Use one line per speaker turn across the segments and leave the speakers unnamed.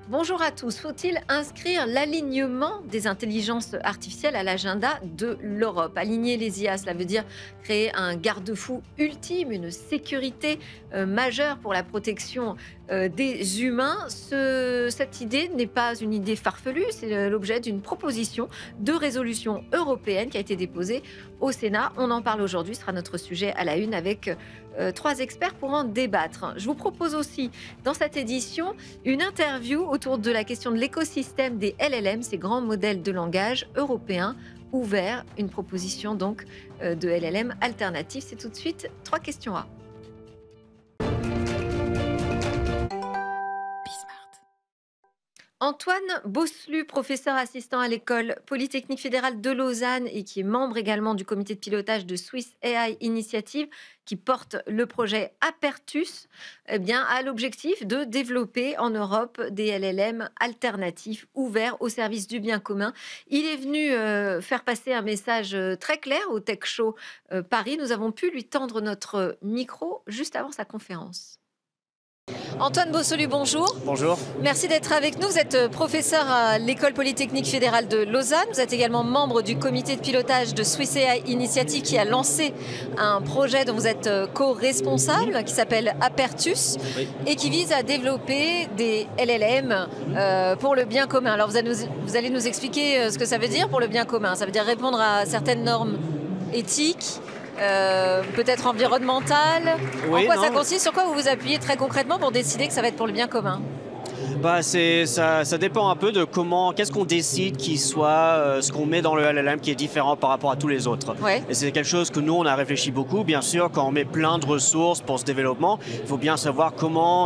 Bonjour à tous. Faut-il inscrire l'alignement des intelligences artificielles à l'agenda de l'Europe? Aligner les IA, cela veut dire créer un garde-fou ultime, une sécurité majeure pour la protection des humains. Cette idée n'est pas une idée farfelue, c'est l'objet d'une proposition de résolution européenne qui a été déposée au Sénat. On en parle aujourd'hui, ce sera notre sujet à la une avec trois experts pour en débattre. Je vous propose aussi dans cette édition une interview autour de la question de l'écosystème des LLM, ces grands modèles de langage européens ouverts. Une proposition donc de LLM alternative. C'est tout de suite 3 questions A. Antoine Bosselu, professeur assistant à l'école Polytechnique fédérale de Lausanne et qui est membre également du comité de pilotage de Swiss AI Initiative, qui porte le projet Apertus, a l'objectif de développer en Europe des LLM alternatifs ouverts au service du bien commun. Il est venu faire passer un message très clair au Tech Show Paris. Nous avons pu lui tendre notre micro juste avant sa conférence. Antoine Bosselu, bonjour.
Bonjour.
Merci d'être avec nous. Vous êtes professeur à l'École Polytechnique fédérale de Lausanne. Vous êtes également membre du comité de pilotage de Swiss AI Initiative qui a lancé un projet dont vous êtes co-responsable qui s'appelle Apertus et qui vise à développer des LLM pour le bien commun. Alors vous allez nous expliquer ce que ça veut dire pour le bien commun. Ça veut dire répondre à certaines normes éthiques, peut-être environnementales. En quoi ça consiste? Sur quoi vous vous appuyez très concrètement pour décider que ça va être pour le bien commun?
Ça dépend un peu de qu'est-ce qu'on décide qui soit ce qu'on met dans le LLM qui est différent par rapport à tous les autres.
Ouais.
Et c'est quelque chose que nous, on a réfléchi beaucoup. Bien sûr, quand on met plein de ressources pour ce développement, il faut bien savoir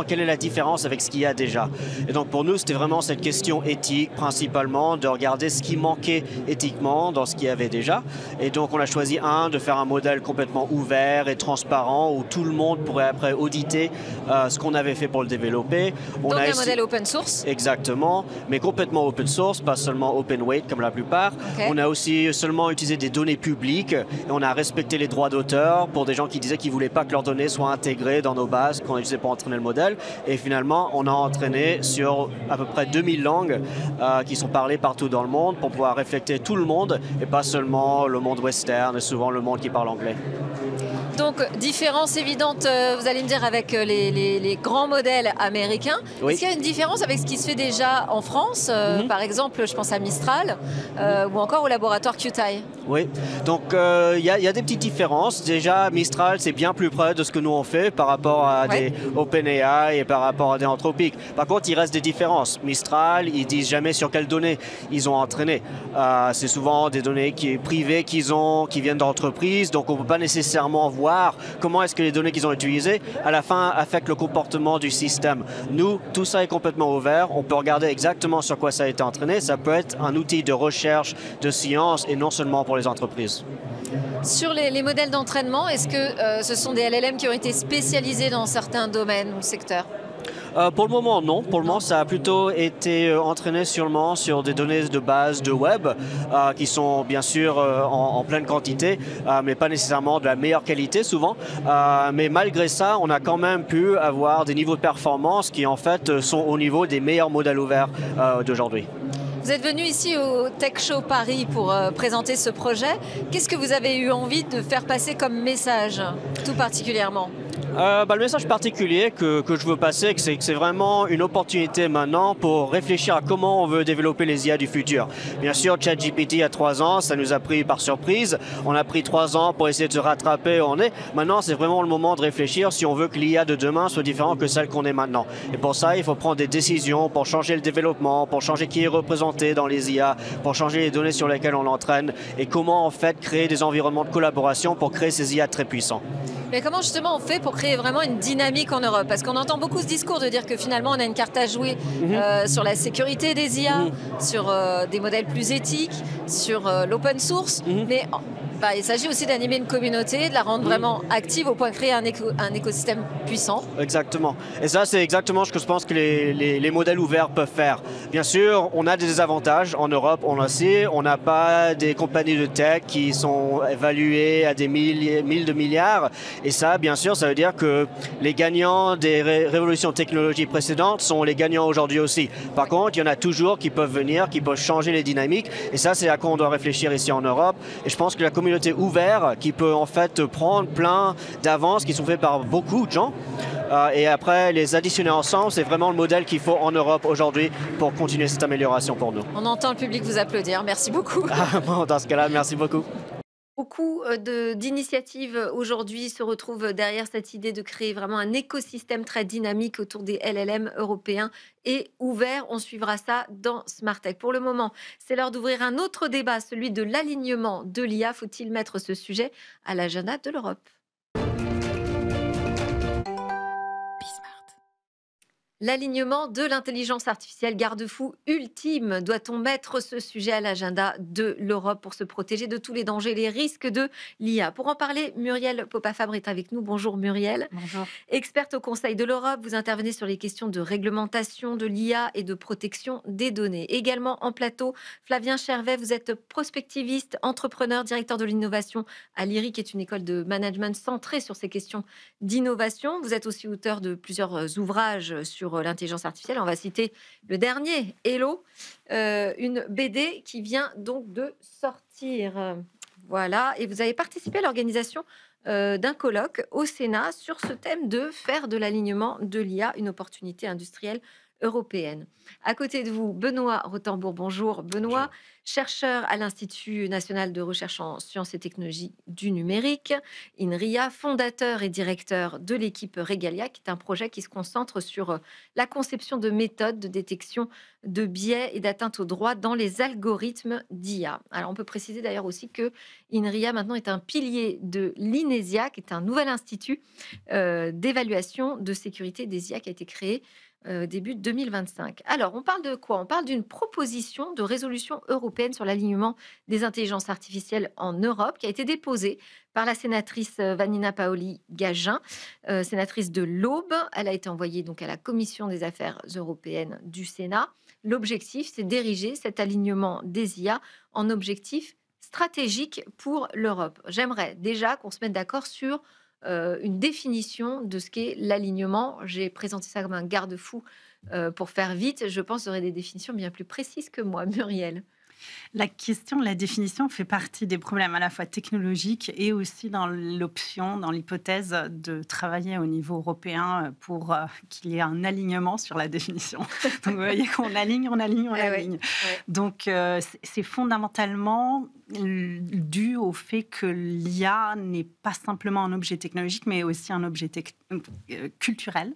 quelle est la différence avec ce qu'il y a déjà. Et donc pour nous, c'était vraiment cette question éthique, principalement, de regarder ce qui manquait éthiquement dans ce qu'il y avait déjà. Et donc on a choisi de faire un modèle complètement ouvert et transparent où tout le monde pourrait après auditer ce qu'on avait fait pour le développer.
Donc un modèle open source.
Exactement, mais complètement open source, pas seulement open weight comme la plupart.
Okay.
On a aussi seulement utilisé des données publiques et on a respecté les droits d'auteur pour des gens qui disaient qu'ils ne voulaient pas que leurs données soient intégrées dans nos bases qu'on utilisait pour entraîner le modèle. Et finalement, on a entraîné sur à peu près 2000 langues qui sont parlées partout dans le monde pour pouvoir refléter tout le monde et pas seulement le monde western et souvent le monde qui parle anglais.
Donc, différence évidente, vous allez me dire, avec les grands modèles américains.
Oui.
Est-ce qu'il y a une différence avec ce qui se fait déjà en France? Par exemple, je pense à Mistral ou encore au laboratoire QTI.
Oui, donc il y a des petites différences. Déjà, Mistral, c'est bien plus près de ce que nous on fait par rapport à des OpenAI et par rapport à des Anthropic. Par contre, il reste des différences. Mistral, ils disent jamais sur quelles données ils ont entraîné. C'est souvent des données privées qui viennent d'entreprises, donc on ne peut pas nécessairement voir comment est-ce que les données qu'ils ont utilisées, à la fin, affectent le comportement du système. Nous, tout ça est complètement ouvert. On peut regarder exactement sur quoi ça a été entraîné. Ça peut être un outil de recherche, de science, et non seulement pour les entreprises.
Sur les modèles d'entraînement, est-ce que ce sont des LLM qui ont été spécialisés dans certains domaines ou secteurs?
Pour le moment, non. Pour le moment, ça a plutôt été entraîné sûrement sur des données de base de web qui sont bien sûr en pleine quantité, mais pas nécessairement de la meilleure qualité souvent. Mais malgré ça, on a quand même pu avoir des niveaux de performance qui en fait sont au niveau des meilleurs modèles ouverts d'aujourd'hui.
Vous êtes venu ici au Tech Show Paris pour présenter ce projet. Qu'est-ce que vous avez eu envie de faire passer comme message, tout particulièrement?
Le message particulier que je veux passer, c'est que c'est vraiment une opportunité maintenant pour réfléchir à comment on veut développer les IA du futur. Bien sûr, ChatGPT il y a 3 ans, ça nous a pris par surprise. On a pris 3 ans pour essayer de se rattraper où on est. Maintenant, c'est vraiment le moment de réfléchir si on veut que l'IA de demain soit différente que celle qu'on est maintenant. Et pour ça, il faut prendre des décisions pour changer le développement, pour changer qui est représenté dans les IA, pour changer les données sur lesquelles on l'entraîne et comment en fait créer des environnements de collaboration pour créer ces IA très puissants.
Mais comment justement on fait pour créer vraiment une dynamique en Europe? Parce qu'on entend beaucoup ce discours de dire que finalement on a une carte à jouer sur la sécurité des IA, sur des modèles plus éthiques, sur l'open source. Mais Il s'agit aussi d'animer une communauté, de la rendre vraiment active au point de créer un écosystème puissant.
Exactement. Et ça, c'est exactement ce que je pense que les modèles ouverts peuvent faire. Bien sûr, on a des désavantages. En Europe, on le sait, on n'a pas des compagnies de tech qui sont évaluées à des mille de milliards. Et ça, bien sûr, ça veut dire que les gagnants des révolutions technologiques précédentes sont les gagnants aujourd'hui aussi. Par contre, il y en a toujours qui peuvent venir, qui peuvent changer les dynamiques. Et ça, c'est à quoi on doit réfléchir ici en Europe. Et je pense que la communauté ouverte, qui peut en fait prendre plein d'avances qui sont faites par beaucoup de gens, et après les additionner ensemble, c'est vraiment le modèle qu'il faut en Europe aujourd'hui pour continuer cette amélioration pour nous.
On entend le public vous applaudir. Merci beaucoup.
Bon, dans ce cas-là, merci beaucoup.
Beaucoup d'initiatives aujourd'hui se retrouvent derrière cette idée de créer vraiment un écosystème très dynamique autour des LLM européens et ouverts. On suivra ça dans Smart Tech. Pour le moment, c'est l'heure d'ouvrir un autre débat, celui de l'alignement de l'IA. Faut-il mettre ce sujet à l'agenda de l'Europe ? L'alignement de l'intelligence artificielle, garde-fou ultime. Doit-on mettre ce sujet à l'agenda de l'Europe pour se protéger de tous les dangers, les risques de l'IA ? Pour en parler, Muriel Popa-Fabre est avec nous. Bonjour Muriel.
Bonjour.
Experte au Conseil de l'Europe, vous intervenez sur les questions de réglementation de l'IA et de protection des données. Également en plateau, Flavien Chervet, vous êtes prospectiviste, entrepreneur, directeur de l'innovation à l'IRI, qui est une école de management centrée sur ces questions d'innovation. Vous êtes aussi auteur de plusieurs ouvrages sur l'intelligence artificielle. On va citer le dernier, Hello, une BD qui vient donc de sortir. Voilà, et vous avez participé à l'organisation d'un colloque au Sénat sur ce thème de faire de l'alignement de l'IA une opportunité industrielle européenne. À côté de vous, Benoît Rotembourg. Bonjour Benoît,
Bonjour.
chercheur à l'Institut national de recherche en sciences et technologies du numérique, INRIA, fondateur et directeur de l'équipe Regalia, qui est un projet qui se concentre sur la conception de méthodes de détection de biais et d'atteinte aux droits dans les algorithmes d'IA. Alors on peut préciser d'ailleurs aussi que INRIA maintenant est un pilier de l'INESIA, qui est un nouvel institut d'évaluation de sécurité des IA qui a été créé début 2025. Alors, on parle de quoi ? On parle d'une proposition de résolution européenne sur l'alignement des intelligences artificielles en Europe qui a été déposée par la sénatrice Vanina Paoli-Gagin, sénatrice de l'Aube. Elle a été envoyée donc à la Commission des affaires européennes du Sénat. L'objectif, c'est d'ériger cet alignement des IA en objectif stratégique pour l'Europe. J'aimerais déjà qu'on se mette d'accord sur une définition de ce qu'est l'alignement. J'ai présenté ça comme un garde-fou pour faire vite. Je pense qu'il y aurait des définitions bien plus précises que moi, Muriel.
La question de la définition fait partie des problèmes à la fois technologiques et aussi dans l'option, dans l'hypothèse de travailler au niveau européen pour qu'il y ait un alignement sur la définition. Donc, vous voyez qu'on aligne, on aligne, on aligne.
Ouais.
Donc, c'est fondamentalement dû au fait que l'IA n'est pas simplement un objet technologique, mais aussi un objet culturel,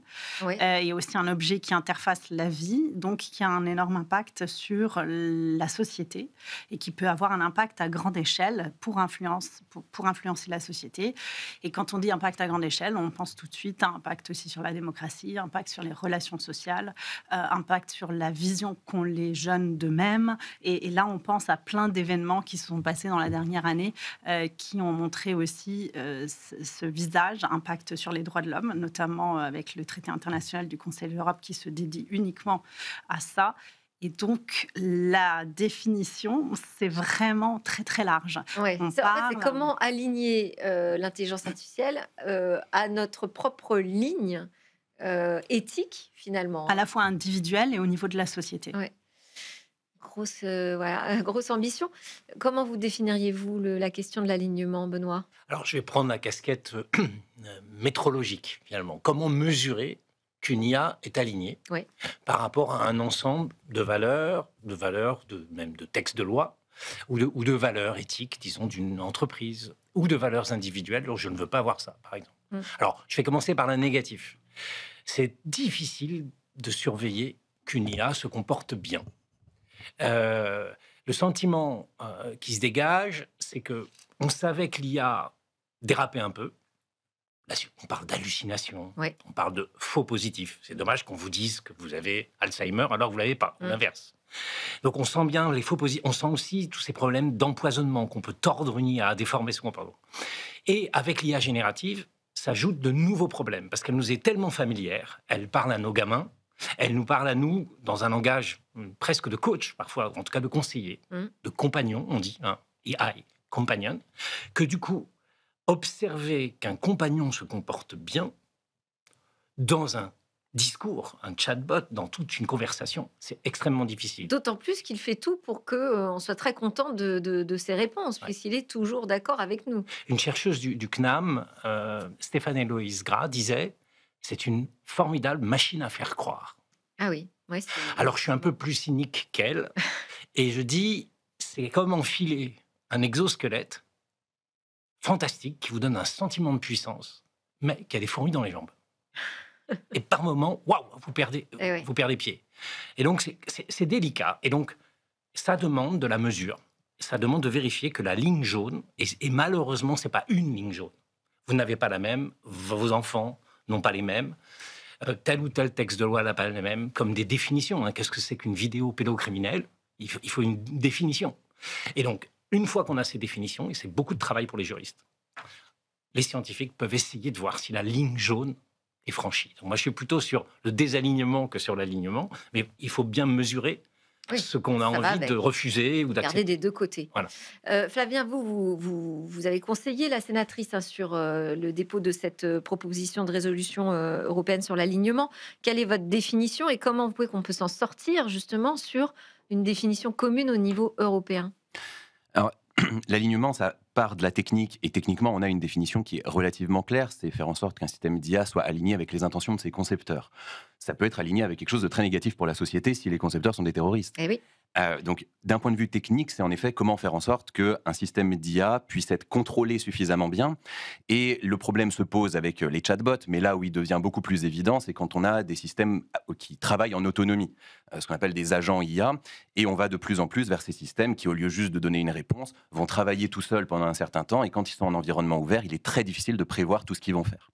et aussi un objet qui interface la vie, donc qui a un énorme impact sur la société et qui peut avoir un impact à grande échelle pour influencer la société. Et quand on dit impact à grande échelle, on pense tout de suite à impact aussi sur la démocratie, impact sur les relations sociales, impact sur la vision qu'ont les jeunes d'eux-mêmes. Et là, on pense à plein d'événements qui sont passés dans la dernière année, qui ont montré aussi ce visage, impact sur les droits de l'homme, notamment avec le traité international du Conseil de l'Europe qui se dédie uniquement à ça. Et donc, la définition, c'est vraiment très, très large.
Ouais. En fait, c'est comment aligner l'intelligence artificielle à notre propre ligne éthique, finalement.
À la fois individuelle et au niveau de la société.
Ouais. Grosse ambition. Comment vous définiriez-vous la question de l'alignement, Benoît ?
Alors, je vais prendre la casquette métrologique, finalement. Comment mesurer qu'une IA est alignée par rapport à un ensemble de valeurs, même de textes de loi, ou de valeurs éthiques, disons, d'une entreprise, ou de valeurs individuelles. Alors, je ne veux pas voir ça, par exemple. Alors, je vais commencer par la négative. C'est difficile de surveiller qu'une IA se comporte bien. Le sentiment qui se dégage, c'est que on savait que l'IA dérapait un peu, on parle d'hallucination,
Ouais.
on parle de faux positifs. C'est dommage qu'on vous dise que vous avez Alzheimer alors que vous l'avez pas, ou l'inverse. Donc on sent bien les faux positifs, on sent aussi tous ces problèmes d'empoisonnement qu'on peut tordre une IA, déformer son comportement. Et avec l'IA générative, s'ajoutent de nouveaux problèmes, parce qu'elle nous est tellement familière, elle parle à nos gamins, elle nous parle à nous dans un langage presque de coach, parfois, en tout cas de conseiller, de compagnon, on dit, AI, compagnon, que du coup, observer qu'un compagnon se comporte bien dans un discours, un chatbot, dans toute une conversation, c'est extrêmement difficile.
D'autant plus qu'il fait tout pour qu'on soit très content de ses réponses, puisqu'il est toujours d'accord avec nous.
Une chercheuse du CNAM, Stéphane Héloïse Gras, disait « c'est une formidable machine à faire croire ».
Ah oui. Ouais,
alors, je suis un peu plus cynique qu'elle, et je dis c'est comme enfiler un exosquelette fantastique qui vous donne un sentiment de puissance, mais qui a des fourmis dans les jambes. Et par moments, waouh, vous perdez pied. Et donc, c'est délicat. Et donc, ça demande de la mesure. Ça demande de vérifier que la ligne jaune, et malheureusement, ce n'est pas une ligne jaune. Vous n'avez pas la même, vos enfants n'ont pas les mêmes, tel ou tel texte de loi n'a pas les mêmes, comme des définitions. Qu'est-ce que c'est qu'une vidéo pédocriminelle ? Il faut une définition. Et donc, une fois qu'on a ces définitions, et c'est beaucoup de travail pour les juristes, les scientifiques peuvent essayer de voir si la ligne jaune est franchie. Donc moi, je suis plutôt sur le désalignement que sur l'alignement, mais il faut bien mesurer ce qu'on a envie de refuser ou d'accepter.
Garder des deux côtés.
Voilà.
Flavien, vous avez conseillé la sénatrice sur le dépôt de cette proposition de résolution européenne sur l'alignement. Quelle est votre définition et comment vous pouvez qu'on peut s'en sortir justement sur une définition commune au niveau européen ?
Alors, l'alignement, ça part de la technique, et techniquement, on a une définition qui est relativement claire, c'est faire en sorte qu'un système d'IA soit aligné avec les intentions de ses concepteurs. Ça peut être aligné avec quelque chose de très négatif pour la société si les concepteurs sont des terroristes.
Eh oui.
Donc, d'un point de vue technique, c'est en effet comment faire en sorte qu'un système d'IA puisse être contrôlé suffisamment bien. Et le problème se pose avec les chatbots, mais là où il devient beaucoup plus évident, c'est quand on a des systèmes qui travaillent en autonomie, ce qu'on appelle des agents IA, et on va de plus en plus vers ces systèmes qui, au lieu juste de donner une réponse, vont travailler tout seuls pendant un certain temps, et quand ils sont en environnement ouvert, il est très difficile de prévoir tout ce qu'ils vont faire.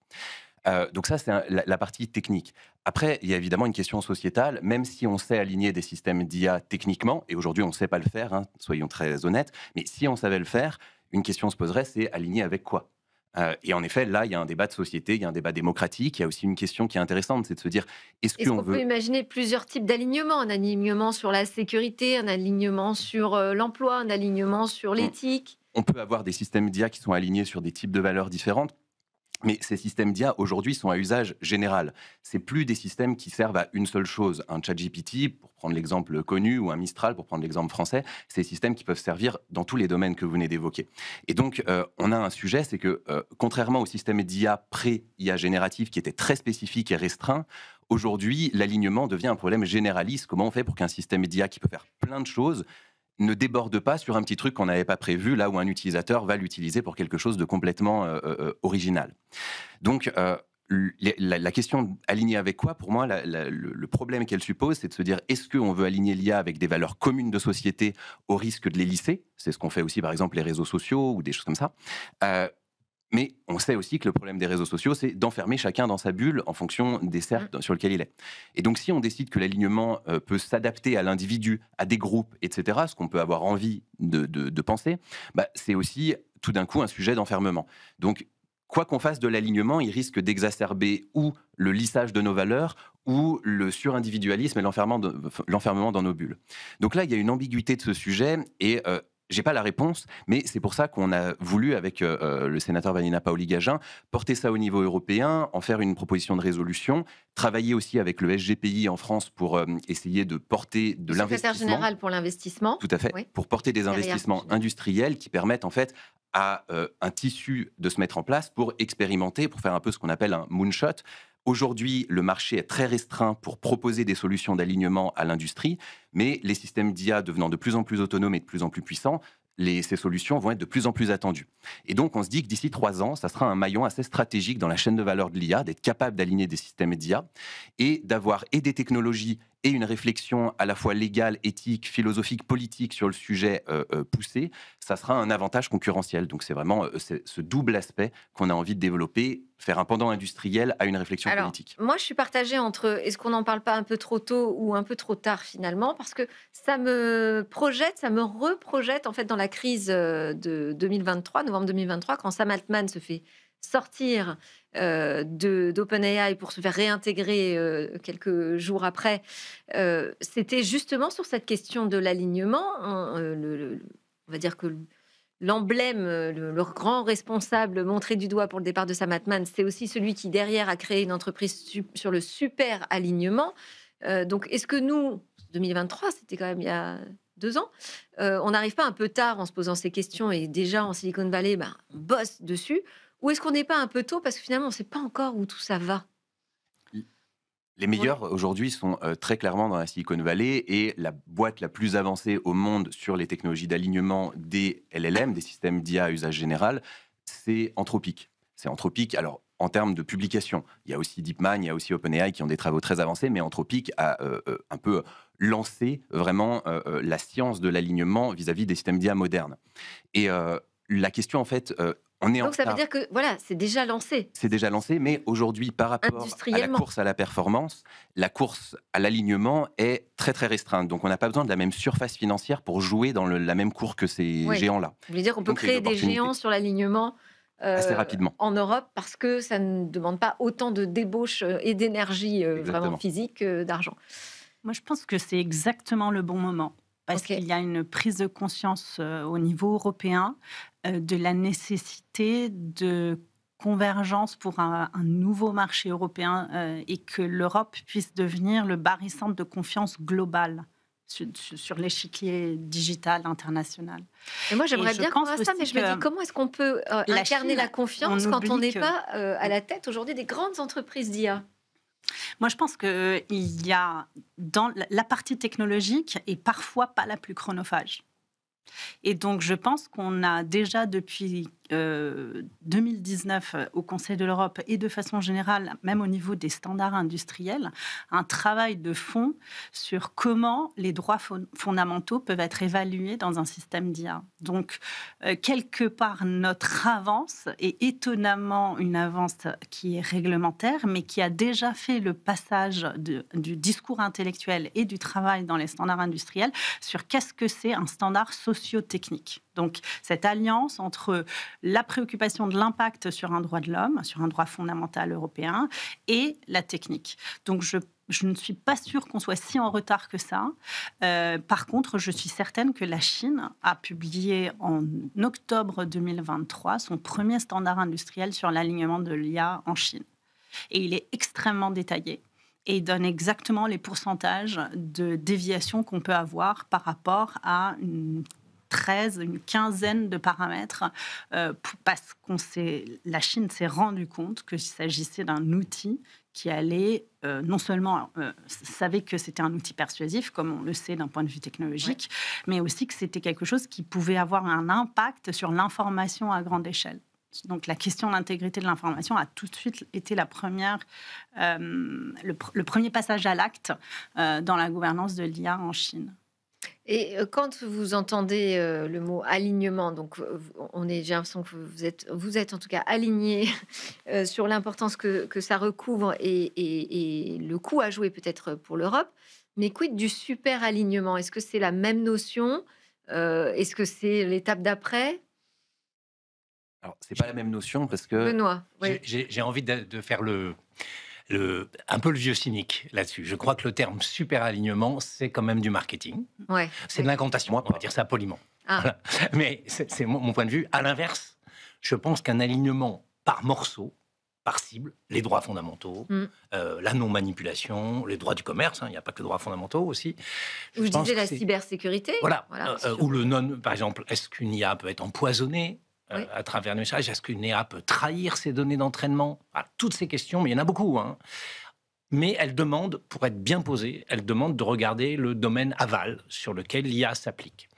Donc ça, c'est la partie technique. Après, il y a évidemment une question sociétale. Même si on sait aligner des systèmes d'IA techniquement, et aujourd'hui on ne sait pas le faire, soyons très honnêtes, mais si on savait le faire, une question se poserait, c'est aligner avec quoi ? Et en effet, là, il y a un débat de société, il y a un débat démocratique, il y a aussi une question qui est intéressante, c'est de se dire, est-ce qu'on
peut imaginer plusieurs types d'alignement ? Un alignement sur la sécurité, un alignement sur l'emploi, un alignement sur l'éthique ?
On peut avoir des systèmes d'IA qui sont alignés sur des types de valeurs différentes. Mais ces systèmes d'IA, aujourd'hui, sont à usage général. Ce n'est plus des systèmes qui servent à une seule chose. Un ChatGPT, pour prendre l'exemple connu, ou un Mistral, pour prendre l'exemple français, c'est des systèmes qui peuvent servir dans tous les domaines que vous venez d'évoquer. Et donc, on a un sujet, c'est que, contrairement aux systèmes d'IA pré-IA génératif, qui étaient très spécifiques et restreints, aujourd'hui, l'alignement devient un problème généraliste. Comment on fait pour qu'un système d'IA qui peut faire plein de choses ne déborde pas sur un petit truc qu'on n'avait pas prévu, là où un utilisateur va l'utiliser pour quelque chose de complètement original. Donc, la question aligner avec quoi, pour moi, le problème qu'elle suppose, c'est de se dire, est-ce qu'on veut aligner l'IA avec des valeurs communes de société au risque de les lisser ? C'est ce qu'on fait aussi, par exemple, les réseaux sociaux ou des choses comme ça. Mais on sait aussi que le problème des réseaux sociaux, c'est d'enfermer chacun dans sa bulle en fonction des cercles sur lesquels il est. Et donc, si on décide que l'alignement peut s'adapter à l'individu, à des groupes, etc., ce qu'on peut avoir envie de penser, c'est aussi tout d'un coup un sujet d'enfermement. Donc, quoi qu'on fasse de l'alignement, il risque d'exacerber ou le lissage de nos valeurs ou le surindividualisme et l'enfermement dans nos bulles. Donc là, il y a une ambiguïté de ce sujet et j'ai pas la réponse, mais c'est pour ça qu'on a voulu, avec le sénateur Vanina Paoli-Gagin, porter ça au niveau européen, en faire une proposition de résolution, travailler aussi avec le SGPI en France pour essayer de porter de l'investissement.
Secrétaire général pour l'investissement.
Tout à fait, oui. Pour porter des investissements industriels qui permettent en fait à un tissu de se mettre en place pour expérimenter, pour faire un peu ce qu'on appelle un moonshot. Aujourd'hui, le marché est très restreint pour proposer des solutions d'alignement à l'industrie, mais les systèmes d'IA devenant de plus en plus autonomes et de plus en plus puissants, ces solutions vont être de plus en plus attendues. Et donc, on se dit que d'ici 3 ans, ça sera un maillon assez stratégique dans la chaîne de valeur de l'IA, d'être capable d'aligner des systèmes d'IA et d'avoir et des technologies et une réflexion à la fois légale, éthique, philosophique, politique sur le sujet poussée, ça sera un avantage concurrentiel. Donc c'est vraiment ce double aspect qu'on a envie de développer, faire un pendant industriel à une réflexion politique.
Moi, je suis partagée entre est-ce qu'on n'en parle pas un peu trop tôt ou un peu trop tard finalement, parce que ça me projette, ça me reprojette en fait dans la crise de 2023, novembre 2023, quand Sam Altman se fait sortir d'OpenAI pour se faire réintégrer quelques jours après. C'était justement sur cette question de l'alignement. On va dire que l'emblème, le grand responsable montré du doigt pour le départ de Sam Altman, c'est aussi celui qui, derrière, a créé une entreprise sur le super alignement. Donc, est-ce que nous, 2023, c'était quand même il y a 2 ans, on n'arrive pas un peu tard en se posant ces questions et déjà en Silicon Valley, on bosse dessus, ou est-ce qu'on n'est pas un peu tôt parce que finalement, on ne sait pas encore où tout ça va?
Les meilleurs aujourd'hui sont très clairement dans la Silicon Valley et la boîte la plus avancée au monde sur les technologies d'alignement des LLM, des systèmes d'IA à usage général, c'est Anthropic. C'est Anthropic, alors en termes de publication, il y a aussi DeepMind, il y a aussi OpenAI qui ont des travaux très avancés, mais Anthropic a un peu lancé vraiment la science de l'alignement vis-à-vis des systèmes d'IA modernes. Et la question en fait...
Donc ça veut dire que voilà, c'est déjà lancé.
C'est déjà lancé, mais aujourd'hui, par rapport à la course à la performance, la course à l'alignement est très très restreinte. Donc on n'a pas besoin de la même surface financière pour jouer dans la même cour que ces géants-là.
Vous voulez dire qu'on peut créer des géants sur l'alignement
assez rapidement
en Europe parce que ça ne demande pas autant de débauche et d'énergie vraiment physique d'argent.
Moi, je pense que c'est exactement le bon moment. Parce qu'il y a une prise de conscience au niveau européen de la nécessité de convergence pour un nouveau marché européen et que l'Europe puisse devenir le barycentre de confiance globale sur l'échiquier digital international.
Et moi, j'aimerais bien croire ça, mais je me dis, comment est-ce qu'on peut incarner la confiance quand on n'est pas à la tête aujourd'hui des grandes entreprises d'IA?
Moi, je pense qu'il y a dans la partie technologique et parfois pas la plus chronophage. Et donc, je pense qu'on a déjà depuis 2019 au Conseil de l'Europe et de façon générale, même au niveau des standards industriels, un travail de fond sur comment les droits fondamentaux peuvent être évalués dans un système d'IA. Donc, quelque part, notre avance est étonnamment une avance qui est réglementaire, mais qui a déjà fait le passage du discours intellectuel et du travail dans les standards industriels sur qu'est-ce que c'est un standard socio-technique. Donc, cette alliance entre la préoccupation de l'impact sur un droit de l'homme, sur un droit fondamental européen, et la technique. Donc, je ne suis pas sûre qu'on soit si en retard que ça. Par contre, je suis certaine que la Chine a publié en octobre 2023 son premier standard industriel sur l'alignement de l'IA en Chine. Et il est extrêmement détaillé. Et il donne exactement les pourcentages de déviation qu'on peut avoir par rapport à une quinzaine de paramètres, parce la Chine s'est rendu compte qu'il s'agissait d'un outil qui allait non seulement savait que c'était un outil persuasif, comme on le sait d'un point de vue technologique, mais aussi que c'était quelque chose qui pouvait avoir un impact sur l'information à grande échelle. Donc la question de l'intégrité de l'information a tout de suite été le premier passage à l'acte dans la gouvernance de l'IA en Chine.
Et quand vous entendez le mot alignement, donc j'ai l'impression que vous êtes en tout cas aligné sur l'importance que ça recouvre et le coup à jouer peut-être pour l'Europe. Mais quid du super alignement? Est-ce que c'est la même notion? Est-ce que c'est l'étape d'après?
Alors, c'est pas la même notion parce que...
Benoît, oui.
J'ai envie de faire un peu le vieux cynique là-dessus. Je crois que le terme super alignement, c'est quand même du marketing. C'est de l'incantation, on va dire ça poliment. Voilà. Mais c'est mon point de vue. À l'inverse, je pense qu'un alignement par morceau, par cible, les droits fondamentaux, la non-manipulation, les droits du commerce, il n'y a pas que les droits fondamentaux aussi.
Je disais la cybersécurité.
Voilà. Ou le non, par exemple, est-ce qu'une IA peut être empoisonnée à travers le message? Est-ce qu'une IA peut trahir ses données d'entraînement? Toutes ces questions, mais il y en a beaucoup. Mais elle demande, pour être bien posée, elle demande de regarder le domaine aval sur lequel l'IA s'applique.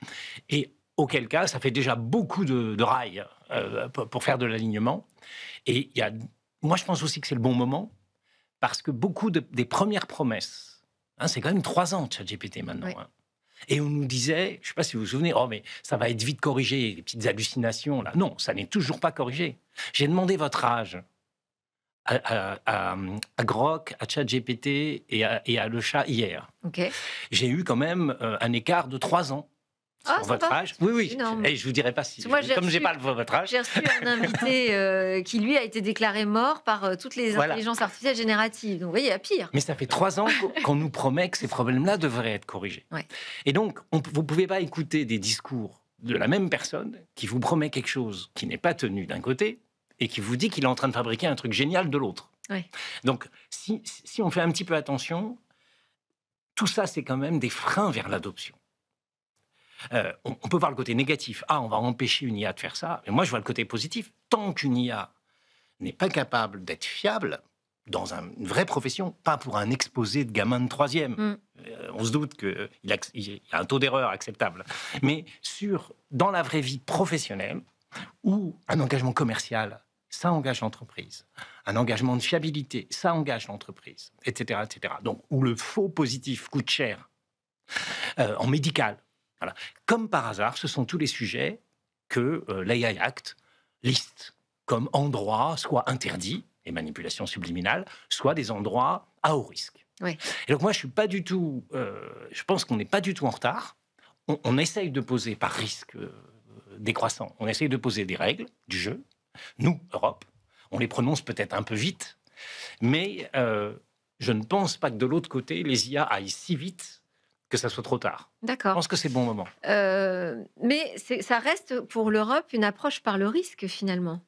Et auquel cas, ça fait déjà beaucoup de rails pour faire de l'alignement. Et moi, je pense aussi que c'est le bon moment, parce que beaucoup des premières promesses C'est quand même 3 ans, ChatGPT, maintenant.
Oui.
Et on nous disait, je ne sais pas si vous vous souvenez, mais ça va être vite corrigé, les petites hallucinations, là. Non, ça n'est toujours pas corrigé. J'ai demandé votre âge à Grok, à ChatGPT et à Le Chat hier.
Okay.
J'ai eu quand même un écart de 3 ans. Sur votre âge. Oui. Et je vous dirai pas si. Moi, comme j'ai pas votre âge.
J'ai reçu un invité qui lui a été déclaré mort par toutes les intelligences artificielles génératives. Donc vous voyez, il y a pire.
Mais ça fait 3 ans qu'on nous promet que ces problèmes-là devraient être corrigés.
Ouais.
Et donc, vous pouvez pas écouter des discours de la même personne qui vous promet quelque chose qui n'est pas tenu d'un côté et qui vous dit qu'il est en train de fabriquer un truc génial de l'autre.
Ouais.
Donc, si on fait un petit peu attention, tout ça, c'est quand même des freins vers l'adoption. On peut voir le côté négatif. On va empêcher une IA de faire ça. Mais moi, je vois le côté positif. Tant qu'une IA n'est pas capable d'être fiable dans une vraie profession, pas pour un exposé de gamin de 3e. On se doute qu'il y a un taux d'erreur acceptable. Mais dans la vraie vie professionnelle, où un engagement commercial, ça engage l'entreprise. Un engagement de fiabilité, ça engage l'entreprise, etc., etc. Donc, où le faux positif coûte cher. En médical, voilà. Comme par hasard, ce sont tous les sujets que l'AI Act liste comme endroits soit interdits, les manipulations subliminales, soit des endroits à haut risque.
Oui.
Et donc moi, je pense qu'on n'est pas du tout en retard. On essaye de poser, par risque décroissant, on essaye de poser des règles du jeu. Nous, Europe, on les prononce peut-être un peu vite, mais je ne pense pas que de l'autre côté, les IA aillent si vite que ça soit trop tard.
D'accord.
Je pense que c'est le bon moment.
Mais ça reste pour l'Europe une approche par le risque, finalement.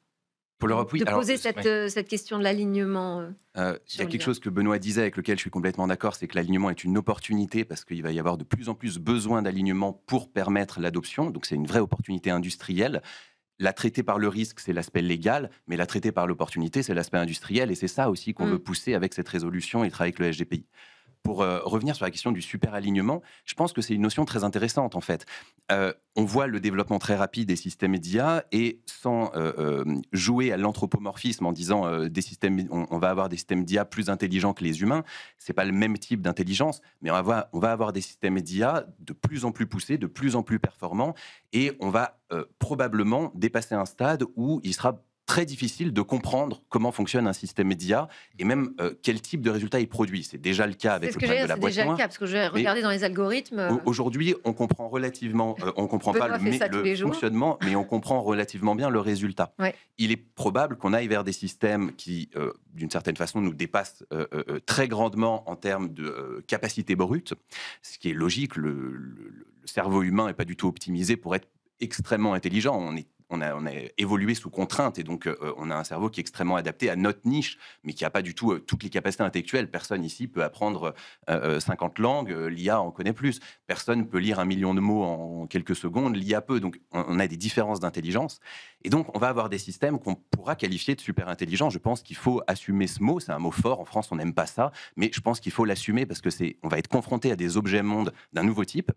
Pour l'Europe, oui.
De poser cette question de l'alignement.
Il y a quelque chose que Benoît disait, avec lequel je suis complètement d'accord, c'est que l'alignement est une opportunité parce qu'il va y avoir de plus en plus besoin d'alignement pour permettre l'adoption. Donc c'est une vraie opportunité industrielle. La traiter par le risque, c'est l'aspect légal, mais la traiter par l'opportunité, c'est l'aspect industriel. Et c'est ça aussi qu'on veut pousser avec cette résolution et travailler avec le SGPI. Pour revenir sur la question du super-alignement, je pense que c'est une notion très intéressante, en fait. On voit le développement très rapide des systèmes d'IA et sans jouer à l'anthropomorphisme en disant on va avoir des systèmes d'IA plus intelligents que les humains. Ce n'est pas le même type d'intelligence, mais on va avoir des systèmes d'IA de plus en plus poussés, de plus en plus performants, et on va probablement dépasser un stade où il sera très difficile de comprendre comment fonctionne un système d'IA et même quel type de résultat il produit. C'est déjà le cas avec le problème de la boîte noire.
C'est déjà le cas, parce que j'ai regardé dans les algorithmes.
Aujourd'hui, on comprend relativement, on comprend pas le fonctionnement, mais on comprend relativement bien le résultat. Ouais. Il est probable qu'on aille vers des systèmes qui, d'une certaine façon, nous dépassent très grandement en termes de capacité brute, ce qui est logique. Le cerveau humain n'est pas du tout optimisé pour être extrêmement intelligent. On a évolué sous contrainte et donc on a un cerveau qui est extrêmement adapté à notre niche, mais qui n'a pas du tout toutes les capacités intellectuelles. Personne ici peut apprendre 50 langues, l'IA en connaît plus. Personne ne peut lire 1 million de mots en quelques secondes, l'IA peut. Donc on a des différences d'intelligence. Et donc on va avoir des systèmes qu'on pourra qualifier de super intelligents. Je pense qu'il faut assumer ce mot. C'est un mot fort. En France, on n'aime pas ça. Mais je pense qu'il faut l'assumer parce que on va être confronté à des objets mondes d'un nouveau type.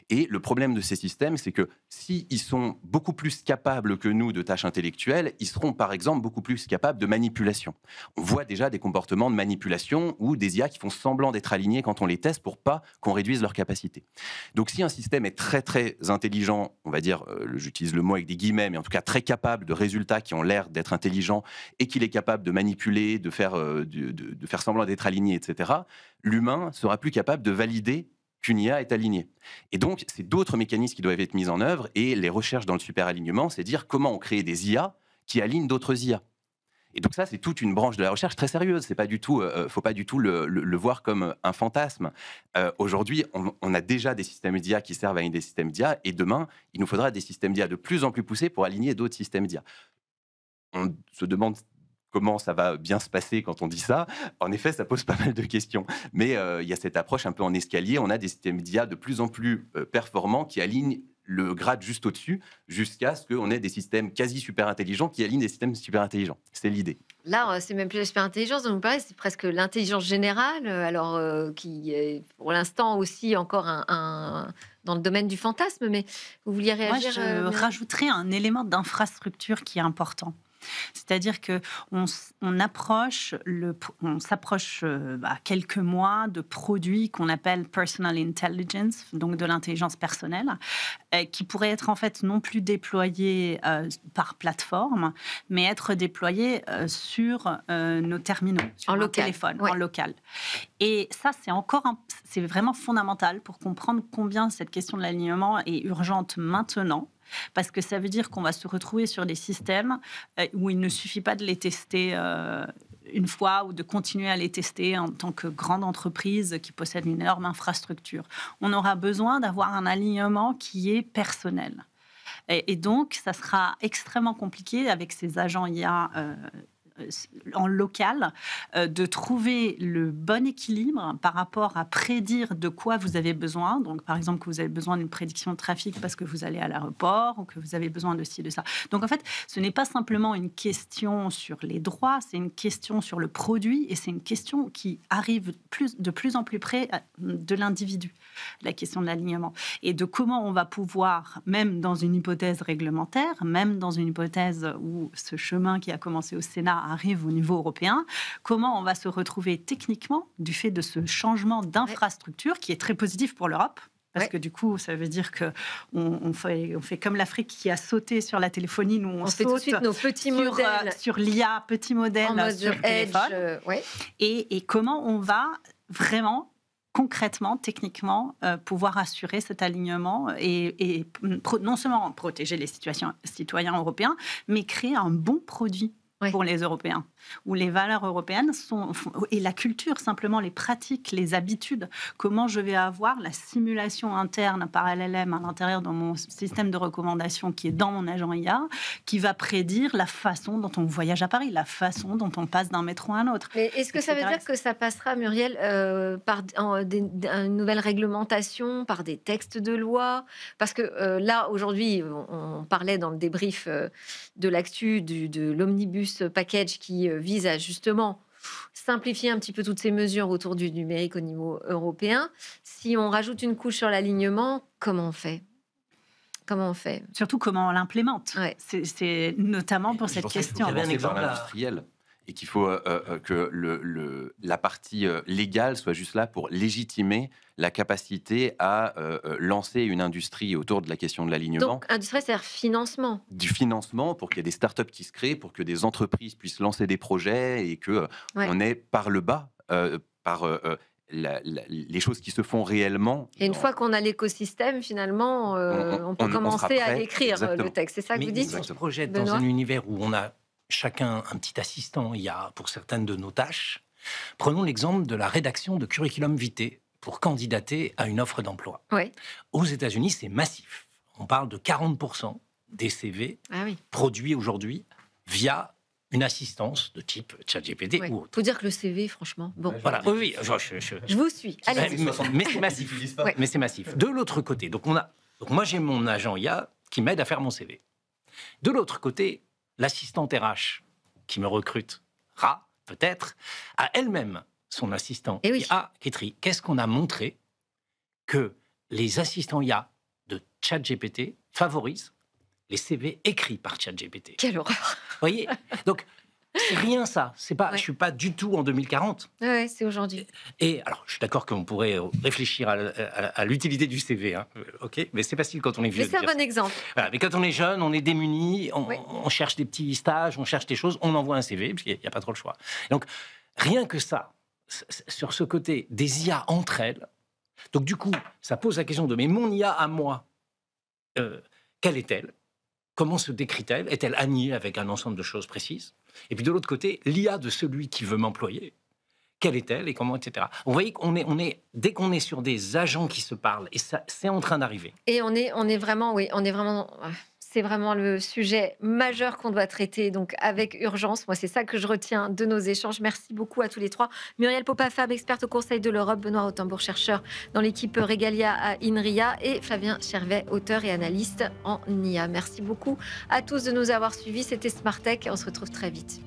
Et le problème de ces systèmes, c'est que s'ils sont beaucoup plus capables que nous de tâches intellectuelles, ils seront par exemple beaucoup plus capables de manipulation. On voit déjà des comportements de manipulation ou des IA qui font semblant d'être alignés quand on les teste pour pas qu'on réduise leur capacité. Donc si un système est très très intelligent, on va dire, j'utilise le mot avec des guillemets, mais en tout cas très capable de résultats qui ont l'air d'être intelligents et qu'il est capable de manipuler, de faire semblant d'être aligné, etc., l'humain sera plus capable de valider qu'une IA est alignée. Et donc, c'est d'autres mécanismes qui doivent être mis en œuvre, et les recherches dans le super-alignement, c'est dire comment on crée des IA qui alignent d'autres IA. Et donc ça, c'est toute une branche de la recherche très sérieuse. C'est pas du tout, faut pas du tout le voir comme un fantasme. Aujourd'hui, on a déjà des systèmes d'IA qui servent à aligner des systèmes d'IA, et demain, il nous faudra des systèmes d'IA de plus en plus poussés pour aligner d'autres systèmes d'IA. On se demande comment ça va bien se passer quand on dit ça. En effet, ça pose pas mal de questions. Mais il y a cette approche un peu en escalier. On a des systèmes d'IA de plus en plus performants qui alignent le grade juste au-dessus, jusqu'à ce qu'on ait des systèmes quasi super intelligents qui alignent des systèmes super intelligents. C'est l'idée.
Là, c'est même plus la super intelligence dont vous parlez, c'est presque l'intelligence générale, alors qui est pour l'instant aussi encore dans le domaine du fantasme, mais vous vouliez réagir?
Moi, je rajouterais un élément d'infrastructure qui est important. C'est-à-dire qu'on s'approche quelques mois de produits qu'on appelle personal intelligence, donc de l'intelligence personnelle, qui pourraient être en fait non plus déployés par plateforme, mais être déployés sur nos terminaux, sur nos téléphones, en local. Et ça, c'est vraiment fondamental pour comprendre combien cette question de l'alignement est urgente maintenant. Parce que ça veut dire qu'on va se retrouver sur des systèmes où il ne suffit pas de les tester une fois ou de continuer à les tester en tant que grande entreprise qui possède une énorme infrastructure. On aura besoin d'avoir un alignement qui est personnel. Et donc, ça sera extrêmement compliqué avec ces agents IA en local, de trouver le bon équilibre par rapport à prédire de quoi vous avez besoin. Donc, par exemple, que vous avez besoin d'une prédiction de trafic parce que vous allez à l'aéroport ou que vous avez besoin de ci, de ça. Donc, en fait, ce n'est pas simplement une question sur les droits, c'est une question sur le produit et c'est une question qui arrive de plus en plus près de l'individu, la question de l'alignement. Et de comment on va pouvoir, même dans une hypothèse réglementaire, même dans une hypothèse où ce chemin qui a commencé au Sénat arrive au niveau européen, comment on va se retrouver techniquement du fait de ce changement d'infrastructure qui est très positif pour l'Europe. Parce que du coup, ça veut dire qu'on fait comme l'Afrique qui a sauté sur la téléphonie. Nous, on
fait tout de suite nos petits modèles.
Sur l'IA, petits modèles sur le téléphone. Et comment on va vraiment concrètement, techniquement, pouvoir assurer cet alignement et non seulement protéger les citoyens européens, mais créer un bon produit pour les Européens, où les valeurs européennes et la culture, simplement les pratiques, les habitudes, comment je vais avoir la simulation interne par LLM à l'intérieur de mon système de recommandation qui est dans mon agent IA, qui va prédire la façon dont on voyage à Paris, la façon dont on passe d'un métro à un autre.
Mais est-ce que ça veut dire que ça passera, Muriel, par une nouvelle réglementation, par des textes de loi? Parce que là, aujourd'hui, on parlait dans le débrief de l'actu de l'omnibus package qui vise à justement simplifier un petit peu toutes ces mesures autour du numérique au niveau européen. Si on rajoute une couche sur l'alignement, comment on fait? Comment on fait?
Surtout comment on l'implémente. C'est notamment pour cette question.
Il y avait un exemple industriel. Et qu'il faut que la partie légale soit juste là pour légitimer la capacité à lancer une industrie autour de la question de l'alignement.
Donc, industrie, c'est-à-dire financement.
Du financement pour qu'il y ait des startups qui se créent, pour que des entreprises puissent lancer des projets et qu'on ait par le bas, les choses qui se font réellement.
Et une fois qu'on a l'écosystème, finalement, on peut commencer à écrire le texte. C'est ça que vous dites?
On se projette dans un univers où on a chacun un petit assistant IA pour certaines de nos tâches. Prenons l'exemple de la rédaction de curriculum vitae pour candidater à une offre d'emploi. Aux États-Unis, c'est massif. On parle de 40% des CV produits aujourd'hui via une assistance de type ChatGPT ou autre.
Il faut dire que le CV, franchement... Bon.
Voilà, oui,
je vous suis. Allez.
Mais c'est massif. Mais c'est massif. De l'autre côté, donc moi j'ai mon agent IA qui m'aide à faire mon CV. De l'autre côté, l'assistante RH qui me recrutera, peut-être, a elle-même son assistant IA qui trie. Qu'est-ce qu'on a montré? Que les assistants IA de ChatGPT favorisent les CV écrits par ChatGPT.
Quelle horreur!
Vous voyez? Donc, c'est rien ça. C'est pas, je suis pas du tout en 2040.
Oui, c'est aujourd'hui.
Et alors, je suis d'accord qu'on pourrait réfléchir à l'utilité du CV, hein. Ok, mais c'est facile quand on est vieux.
Mais c'est un bon exemple.
Voilà, mais quand on est jeune, on est démuni, on cherche des petits stages, on cherche des choses, on envoie un CV parce qu'il n'y a pas trop le choix. Donc, rien que ça, sur ce côté des IA entre elles. Donc, du coup, ça pose la question de mais mon IA à moi, quelle est-elle? Comment se décrit-elle? Est-elle alignée avec un ensemble de choses précises? Et puis de l'autre côté, l'IA de celui qui veut m'employer, quelle est-elle et comment, etc. Vous voyez qu'on est, dès qu'on est sur des agents qui se parlent, et ça, c'est en train d'arriver.
Et on est vraiment, c'est vraiment le sujet majeur qu'on doit traiter, donc avec urgence. Moi, c'est ça que je retiens de nos échanges. Merci beaucoup à tous les trois. Muriel Popafab, experte au Conseil de l'Europe, Benoît Rothenbourg, chercheur dans l'équipe Regalia à INRIA, et Flavien Chervet, auteur et analyste en IA. Merci beaucoup à tous de nous avoir suivis. C'était Smart Tech. On se retrouve très vite.